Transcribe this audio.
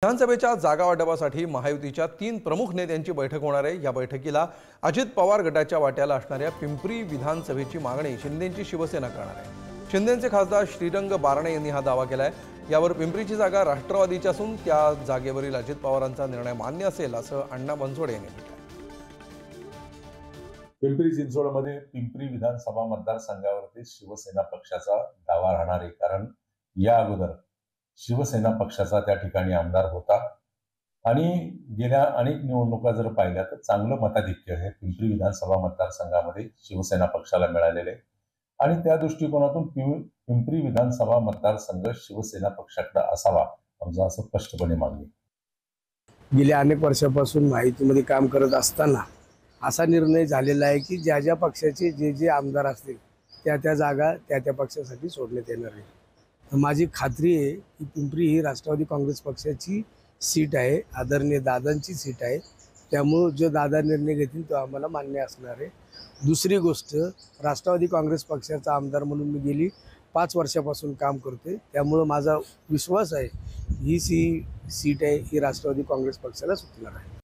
विधानसभेच्या जागा वाटपासाठी महायुतीच्या 3 प्रमुख नेत्यांची बैठक होणार आहे। या बैठकीला अजित पवार गटाच्या वाट्याला असणाऱ्या पिंपरी विधानसभेची मागणी शिंदेंची शिवसेना करणार आहे। शिंदेंचे खासदार श्रीरंग बारणे यांनी हा दावा केलाय। यावर पिंपरीची जागा राष्ट्रवादीची असून त्या जागेवरील अजित पवारांचा निर्णय मान्य असेल असं अण्णा बनसोडे यांनी म्हटलं। पिंपरी चिंचवडमध्ये पिंपरी विधानसभा मतदारसंघावरती शिवसेना पक्षाचा दावा राहणार आहे, कारण या अगोदर शिवसेना पक्षाचा त्या ठिकाणी आमदार होता आणि गेल्या अनेक निवडणुका जर पाहिल्या तर चांगलं मताधिक्य हे पिंपरी विधानसभा मतदारसंघामध्ये शिवसेना पक्षाला मिळालेले आहे आणि त्या दृष्टिकोनातून पिंपरी विधानसभा मतदारसंघ शिवसेना पक्षाकडे असावा आमचं असं स्पष्टपणे मागणी। गेल्या अनेक वर्षापासून माहितीमध्ये काम करत असताना असा निर्णय झालेला आहे की ज्या ज्या पक्षाचे जे आमदार असतील त्या जागा त्या पक्षासाठी सोडण्यात येणार आहे। माझी खात्री आहे की पिंपरी ही राष्ट्रवादी काँग्रेस पक्षाची सीट आहे, आदरणीय दादांची सीट आहे, त्यामुळे जो दादा निर्णय घेतील तो आम्हाला मान्य असणार आहे। दुसरी गोष्ट, राष्ट्रवादी काँग्रेस पक्षाचा आमदार म्हणून मी गेली 5 वर्षापासून काम करते, त्यामुळे माझा विश्वास आहे ही सीट आहे ही राष्ट्रवादी काँग्रेस पक्षाला सुटणार आहे।